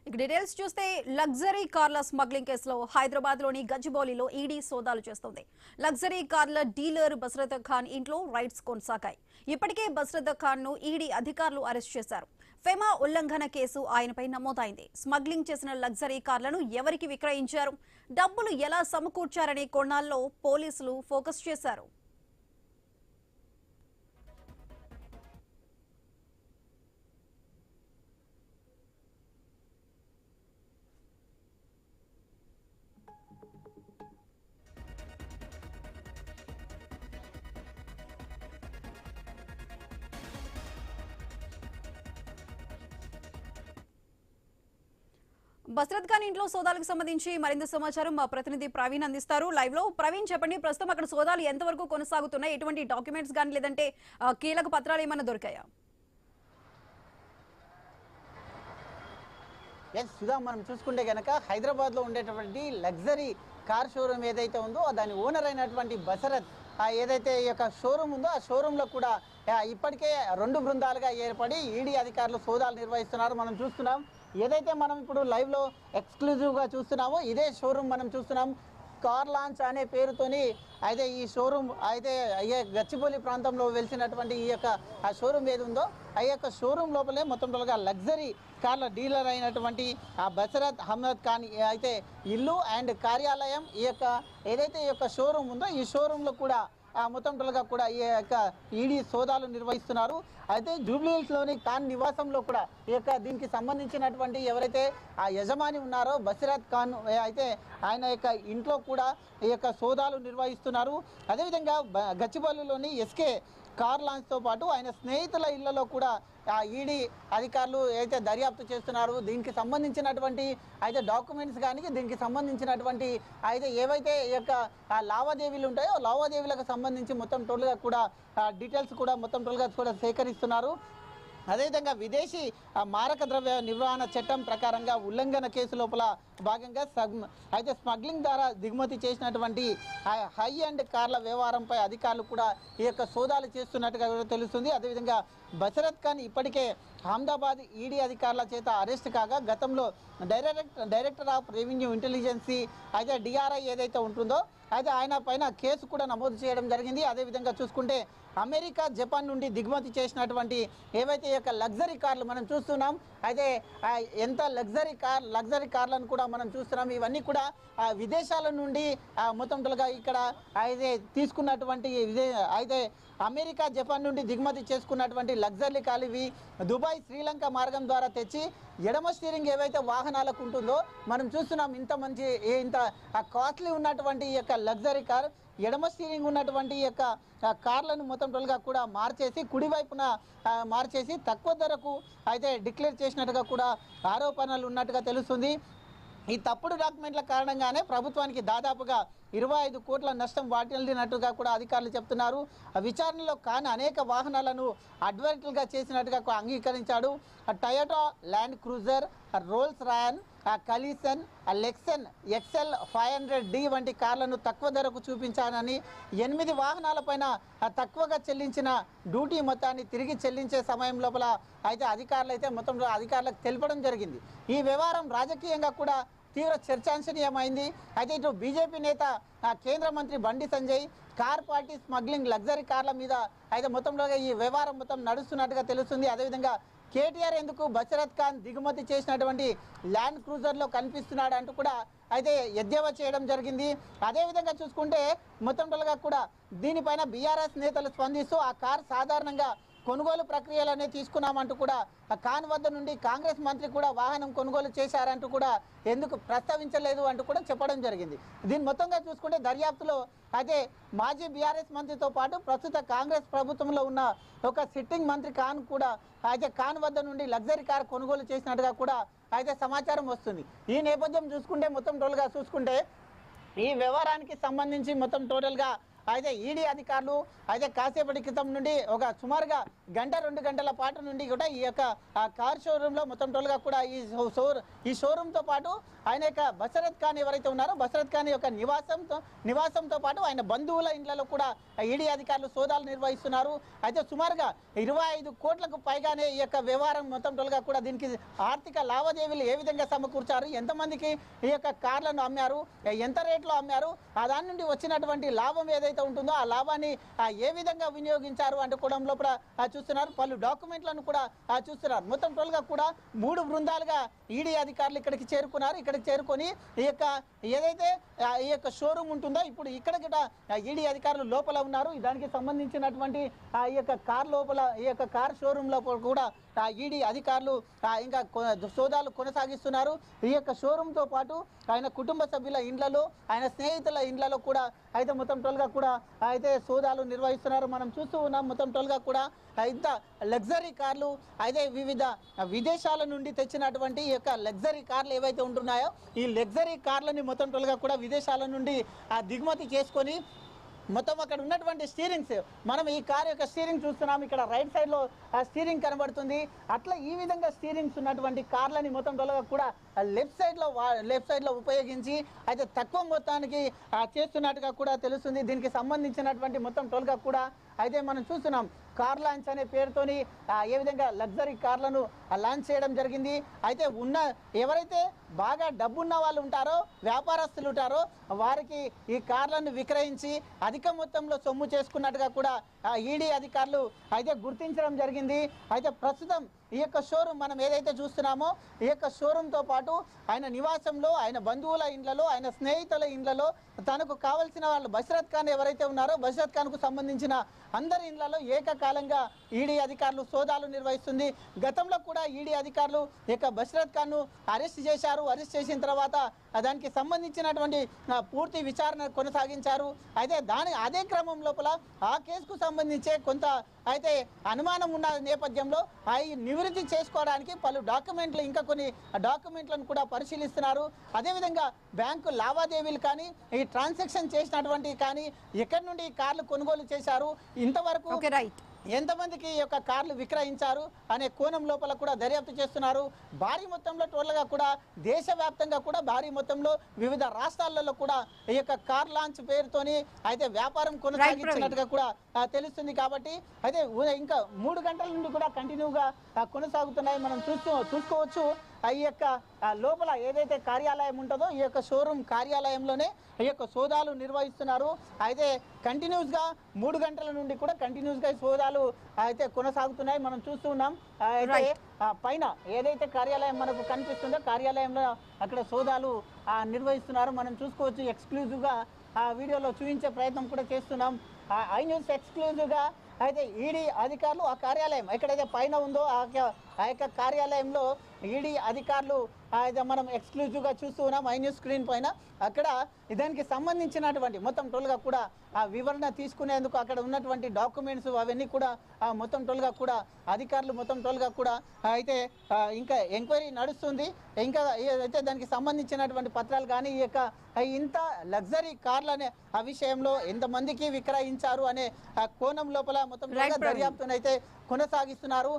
ఇక డీటెయిల్స్ చూస్తే లగ్జరీ కార్ల స్మగ్లింగ్ కేసులో హైదరాబాద్ లోని గచ్చిబౌలిలో ఈడీ సోదాలు చేస్తోంది. లగ్జరీ కార్ల డీలర్ బసరత్ ఖాన్ ఇంట్లో రైడ్స్ కొనసాగాయి. ఇప్పటికే బసరత్ ఖాన్ ను ఈడీ అధికారులు అరెస్ట్ చేశారు. ఫెమా ఉల్లంఘన కేసు ఆయనపై నమోదైంది. స్మగ్లింగ్ చేసిన లగ్జరీ కార్లను ఎవరికి విక్రయించారు, డబ్బులు ఎలా సమకూర్చారనే కోణాల్లో పోలీసులు ఫోకస్ చేశారు. బసరత్ ఖాన్ ఇంట్లో సోదాలకు సంబంధించి మరింత సమాచారం మా ప్రతినిధి ప్రవీణ్ అందిస్తారు. లైవ్ లో ప్రవీణ్, చెప్పండి, ప్రస్తుతం అక్కడ సోదాలు ఎంతవరకు కొనసాగుతున్నాయి? ఎటువంటి డాక్యుమెంట్స్ కానీ లేదంటే కీలక పత్రాలు ఏమైనా దొరికాయా? సుధా, మనం చూసుకుంటే కనుక హైదరాబాద్లో ఉండేటువంటి లగ్జరీ కార్ షోరూమ్ ఏదైతే ఉందో దాని ఓనర్ అయినటువంటి బసరత్ ఏదైతే ఈ యొక్క షోరూమ్ ఉందో ఆ షోరూంలో కూడా ఇప్పటికే 2 బృందాలుగా ఏర్పడి ఈడీ అధికారులు సోదాలు నిర్వహిస్తున్నారు. మనం చూస్తున్నాం, ఏదైతే మనం ఇప్పుడు లైవ్లో ఎక్స్క్లూజివ్గా చూస్తున్నామో ఇదే షోరూమ్ మనం చూస్తున్నాం. కార్ లాంచ్ అనే పేరుతోని అయితే ఈ షోరూమ్ అయితే గచ్చిబౌలి ప్రాంతంలో వెలిసినటువంటి ఈ యొక్క ఆ షోరూమ్ ఏది ఉందో ఆ యొక్క షోరూమ్ లోపలే మొత్తం టోటల్గా లగ్జరీ కార్ల డీలర్ అయినటువంటి ఆ బసరత్ అహ్మద్ ఖాన్ అయితే ఇల్లు అండ్ కార్యాలయం ఈ యొక్క ఏదైతే ఈ యొక్క షోరూమ్ ఉందో ఈ షోరూంలో కూడా మొత్తం టోటల్గా కూడా ఈ యొక్క ఈడీ సోదాలు నిర్వహిస్తున్నారు. అయితే జూబ్లీహిల్స్లోని ఖాన్ నివాసంలో కూడా ఈ యొక్క దీనికి సంబంధించినటువంటి ఎవరైతే ఆ యజమాని ఉన్నారో బసరత్ ఖాన్ అయితే ఆయన యొక్క ఇంట్లో కూడా ఈ యొక్క సోదాలు నిర్వహిస్తున్నారు. అదేవిధంగా గచ్చిబౌలిలోని ఎస్కే కార్ లాంచ్తో పాటు ఆయన స్నేహితుల ఇళ్లలో కూడా ఈడీ అధికారులు అయితే దర్యాప్తు చేస్తున్నారు. దీనికి సంబంధించినటువంటి అయితే డాక్యుమెంట్స్ కానీ దీనికి సంబంధించినటువంటి అయితే ఏవైతే ఈ యొక్క లావాదేవీలు ఉంటాయో లావాదేవీలకు సంబంధించి మొత్తం టోటల్గా కూడా డీటెయిల్స్ కూడా మొత్తం టోటల్గా కూడా సేకరిస్తున్నారు. అదేవిధంగా విదేశీ మారక ద్రవ్య నిర్వహణ చట్టం ప్రకారంగా ఉల్లంఘన కేసు లోపల భాగంగా అయితే స్మగ్లింగ్ ద్వారా దిగుమతి చేసినటువంటి హై అండ్ కార్ల వ్యవహారంపై అధికారులు కూడా ఈ యొక్క సోదాలు చేస్తున్నట్టుగా తెలుస్తుంది. అదేవిధంగా బసరత్ ఖాన్ ఇప్పటికే అహ్మదాబాద్ ఈడీ అధికారుల చేత అరెస్ట్ కాగా గతంలో డైరెక్టర్ ఆఫ్ రెవెన్యూ ఇంటెలిజెన్సీ అయితే డిఆర్ఐ ఏదైతే ఉంటుందో అయితే ఆయన పైన కేసు కూడా నమోదు చేయడం జరిగింది. అదేవిధంగా చూసుకుంటే అమెరికా, జపాన్ నుండి దిగుమతి చేసినటువంటి ఏవైతే ఈ యొక్క లగ్జరీ కార్లు మనం చూస్తున్నాం, అయితే ఎంత లగ్జరీ కార్లను కూడా మనం చూస్తున్నాం. ఇవన్నీ కూడా విదేశాల నుండి మొత్తం టోటల్గా ఇక్కడ అయితే తీసుకున్నటువంటి అయితే అమెరికా, జపాన్ నుండి దిగుమతి చేసుకున్నటువంటి లగ్జరీ కార్లు ఇవి దుబాయ్, శ్రీలంక మార్గం ద్వారా తెచ్చి ఎడమ స్టీరింగ్ ఏవైతే వాహనాలకు ఉంటుందో మనం చూస్తున్నాం. ఇంత కాస్ట్లీ ఉన్నటువంటి ఈ యొక్క లగ్జరీ కార్ ఎడమ స్టీరింగ్ ఉన్నటువంటి ఈ యొక్క కార్లను మొత్తం టోల్గా కూడా మార్చేసి కుడివైపున మార్చేసి తక్కువ ధరకు అయితే డిక్లేర్ చేసినట్టుగా కూడా ఆరోపణలు ఉన్నట్టుగా తెలుస్తుంది. ఈ తప్పుడు డాక్యుమెంట్ల కారణంగానే ప్రభుత్వానికి దాదాపుగా 25 కోట్ల నష్టం వాటిల్లినట్టుగా కూడా అధికారులు చెప్తున్నారు. విచారణలో ఖాన్ అనేక వాహనాలను అడ్వర్టైజ్గా చేసినట్టుగా అంగీకరించాడు. టయోటా ల్యాండ్ క్రూజర్, రోల్స్ రాయన్, కలిసన్, లెక్సన్ XL 500D వంటి కార్లను తక్కువ ధరకు చూపించానని 8 వాహనాలపైన తక్కువగా చెల్లించిన డ్యూటీ మొత్తాన్ని తిరిగి చెల్లించే సమయం లోపల అయితే అధికారులకు తెలపడం జరిగింది. ఈ వ్యవహారం రాజకీయంగా కూడా తీవ్ర చర్చాంశనీయమైంది. అయితే ఇటు బీజేపీ నేత కేంద్ర మంత్రి Bandi Sanjay car party smuggling luxury కార్ల మీద అయితే మొత్తంలో ఈ వ్యవహారం మొత్తం నడుస్తున్నట్టుగా తెలుస్తుంది. అదేవిధంగా కేటీఆర్ ఎందుకు బసరత్ ఖాన్ దిగుమతి చేసినటువంటి ల్యాండ్ క్రూజర్లో కనిపిస్తున్నాడు అంటూ కూడా అయితే ఎద్దేవా చేయడం జరిగింది. అదేవిధంగా చూసుకుంటే మొత్తంగా కూడా దీనిపైన బీఆర్ఎస్ నేతలు స్పందిస్తూ ఆ కార్ సాధారణంగా కొనుగోలు ప్రక్రియలనే తీసుకున్నామంటూ కూడా ఖాన్ వద్ద నుండి కాంగ్రెస్ మంత్రి కూడా వాహనం కొనుగోలు చేశారంటూ కూడా ఎందుకు ప్రస్తావించలేదు అంటూ కూడా చెప్పడం జరిగింది. దీని మొత్తంగా చూసుకుంటే దర్యాప్తులో అయితే మాజీ బీఆర్ఎస్ మంత్రితో పాటు ప్రస్తుత కాంగ్రెస్ ప్రభుత్వంలో ఉన్న ఒక సిట్టింగ్ మంత్రి ఖాన్ కూడా అయితే ఖాన్ వద్ద నుండి లగ్జరీ కార్ కొనుగోలు చేసినట్టుగా కూడా అయితే సమాచారం వస్తుంది. ఈ నేపథ్యం చూసుకుంటే మొత్తం టోటల్గా చూసుకుంటే ఈ వ్యవహారానికి సంబంధించి మొత్తం టోటల్గా అయితే ఈడీ అధికారులు అయితే కాసేపటి క్రితం నుండి ఒక సుమారుగా గంట 2 గంటల పాటు నుండి కూడా ఈ యొక్క కార్ షోరూంలో మొత్తం టోల్గా కూడా ఈ షోరూంతో పాటు ఆయన యొక్క బసరత్ ఖాన్ ఎవరైతే ఉన్నారో బసరత్ ఖాన్ యొక్క నివాసంతో పాటు ఆయన బంధువుల ఇండ్లలో కూడా ఈడీ అధికారులు సోదాలు నిర్వహిస్తున్నారు. అయితే సుమారుగా 25 కోట్లకు పైగానే ఈ యొక్క వ్యవహారం మొత్తం టోల్గా కూడా దీనికి ఆర్థిక లావాదేవీలు ఏ విధంగా సమకూర్చారు, ఎంతమందికి ఈ యొక్క కార్లను అమ్మారు, ఎంత రేట్లో అమ్మారు, దాని నుండి వచ్చినటువంటి లాభం ఏదైతే ఉంటుందో ఆ లాభాన్ని ఏ విధంగా వినియోగించారు అనుకోవడం లోపల చూస్తున్నారు. పలు డాక్యుమెంట్లను కూడా చూస్తున్నారు. మొత్తం టోల్గా కూడా 3 బృందాలుగా ఈడీ అధికారులు ఇక్కడికి చేరుకున్నారు. ఇక్కడికి చేరుకొని ఈ యొక్క ఏదైతే ఈ యొక్క షోరూమ్ ఉంటుందో ఇప్పుడు ఇక్కడ కూడా ఈడీ అధికారులు లోపల ఉన్నారు. దానికి సంబంధించినటువంటి ఈ యొక్క కార్ లోపల ఈ యొక్క కార్ షోరూమ్ లోపల కూడా ఈడీ అధికారులు ఇంకా సోదాలు కొనసాగిస్తున్నారు. ఈ యొక్క షోరూమ్తో పాటు ఆయన కుటుంబ సభ్యుల ఇండ్లలో ఆయన స్నేహితుల ఇండ్లలో కూడా అయితే మొత్తం టోల్గా కూడా అయితే సోదాలు నిర్వహిస్తున్నారు. మనం చూస్తూ ఉన్నాం. మొత్తం టోల్గా కూడా ఇంత లగ్జరీ కార్లు అయితే వివిధ విదేశాల నుండి తెచ్చినటువంటి ఈ యొక్క లగ్జరీ కార్లు ఏవైతే ఉంటున్నాయో ఈ లగ్జరీ కార్లని మొత్తం టోల్గా కూడా విదేశాల నుండి దిగుమతి చేసుకొని మొత్తం అక్కడ ఉన్నటువంటి స్టీరింగ్స్ మనం ఈ కార్ యొక్క స్టీరింగ్ చూస్తున్నాం. ఇక్కడ రైట్ సైడ్ లో స్టీరింగ్ కనబడుతుంది. అట్లా ఈ విధంగా స్టీరింగ్స్ ఉన్నటువంటి కార్లని మొత్తం టోల్గా కూడా లెఫ్ట్ సైడ్ లో ఉపయోగించి అయితే తక్కువ మొత్తానికి చేస్తున్నట్టుగా కూడా తెలుస్తుంది. దీనికి సంబంధించినటువంటి మొత్తం టోల్గా కూడా అయితే మనం చూస్తున్నాం. కార్ లాంచ్ అనే పేరుతోని ఏ విధంగా లగ్జరీ కార్లను లాంచ్ చేయడం జరిగింది. అయితే ఎవరైతే బాగా డబ్బున్న వాళ్ళు ఉంటారో వ్యాపారస్తులు ఉంటారో వారికి ఈ కార్లను విక్రయించి అధిక మొత్తంలో సొమ్ము చేసుకున్నట్టుగా కూడా ఈడీ అధికారులు అయితే గుర్తించడం జరిగింది. అయితే ప్రస్తుతం ఈ యొక్క షోరూమ్ మనం ఏదైతే చూస్తున్నామో ఈ యొక్క షోరూమ్తో పాటు ఆయన నివాసంలో ఆయన బంధువుల ఇండ్లలో ఆయన స్నేహితుల ఇండ్లలో తనకు కావలసిన వాళ్ళు బసరత్ ఖాన్ ఎవరైతే ఉన్నారో బసరత్ ఖాన్కు సంబంధించిన అందరి ఇండ్లలో ఏకకాలంగా ఈడీ అధికారులు సోదాలు నిర్వహిస్తుంది. గతంలో కూడా ఈడీ అధికారులు ఈ యొక్క బసరత్ ఖాన్ను అరెస్ట్ చేశారు. అరెస్ట్ చేసిన తర్వాత దానికి సంబంధించినటువంటి పూర్తి విచారణ కొనసాగించారు. అయితే అదే క్రమం లోపల ఆ కేసుకు సంబంధించే కొంత అయితే అనుమానం ఉన్న నేపథ్యంలో అవి నివృత్తి చేసుకోవడానికి పలు డాక్యుమెంట్లు ఇంకా కొన్ని డాక్యుమెంట్లను కూడా పరిశీలిస్తున్నారు. అదేవిధంగా బ్యాంకు లావాదేవీలు కానీ ఈ ట్రాన్సాక్షన్ చేసినటువంటి కానీ ఎక్కడి నుండి కార్లు కొనుగోలు చేశారు, ఇంతవరకు ఎంతమందికి ఈ యొక్క కార్లు విక్రయించారు అనే కోణం లోపల కూడా దర్యాప్తు చేస్తున్నారు. భారీ మొత్తంలో టోల్గా కూడా దేశవ్యాప్తంగా కూడా భారీ మొత్తంలో వివిధ రాష్ట్రాలలో కూడా ఈ యొక్క కార్ లాంచ్ పేరుతోని అయితే వ్యాపారం కొనసాగించినట్టుగా కూడా తెలుస్తుంది. కాబట్టి అయితే ఇంకా 3 గంటల నుండి కూడా కంటిన్యూగా కొనసాగుతున్నాయి. మనం చూసుకోవచ్చు. ఈ యొక్క లోపల ఏదైతే కార్యాలయం ఉంటుందో ఈ యొక్క షోరూమ్ కార్యాలయంలోనే ఈ యొక్క సోదాలు నిర్వహిస్తున్నారు. అయితే కంటిన్యూస్గా 3 గంటల నుండి కూడా కంటిన్యూస్గా సోదాలు అయితే కొనసాగుతున్నాయి. మనం చూస్తూ ఉన్నాం. అయితే పైన ఏదైతే కార్యాలయం మనకు కనిపిస్తుందో కార్యాలయంలో అక్కడ సోదాలు నిర్వహిస్తున్నారు. మనం చూసుకోవచ్చు. ఎక్స్క్లూజివ్గా ఆ వీడియోలో చూపించే ప్రయత్నం కూడా చేస్తున్నాం. ఐ న్యూస్ ఎక్స్క్లూజివ్గా అయితే ఈడీ అధికారులు ఆ కార్యాలయం ఎక్కడైతే పైన ఉందో ఆ యొక్క కార్యాలయంలో ఈడీ అధికారులు అయితే మనం ఎక్స్క్లూజివ్గా చూస్తూ ఉన్నాం ఐ న్యూస్ స్క్రీన్ పైన. అక్కడ దానికి సంబంధించినటువంటి మొత్తం టోల్గా కూడా ఆ వివరణ తీసుకునేందుకు అక్కడ ఉన్నటువంటి డాక్యుమెంట్స్ అవన్నీ కూడా మొత్తం టోల్గా కూడా అధికారులు మొత్తం టోల్గా కూడా అయితే ఇంకా ఎంక్వైరీ నడుస్తుంది. ఇంకా అయితే దానికి సంబంధించినటువంటి పత్రాలు కానీ ఈ యొక్క ఇంత లగ్జరీ కార్లనే ఆ విషయంలో ఎంతమందికి విక్రయించారు అనే కోణం లోపల మొత్తం దర్యాప్తును అయితే కొనసాగిస్తున్నారు.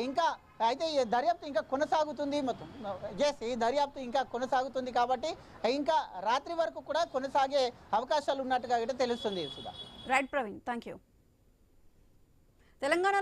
ఇంకా అయితే ఈ దర్యాప్తు ఇంకా కొనసాగుతుంది. మొత్తం ఈ దర్యాప్తు ఇంకా కొనసాగుతుంది కాబట్టి ఇంకా రాత్రి వరకు కూడా కొనసాగే అవకాశాలు ఉన్నట్టుగా తెలుస్తుంది. Right Praveen, thank you. Telangana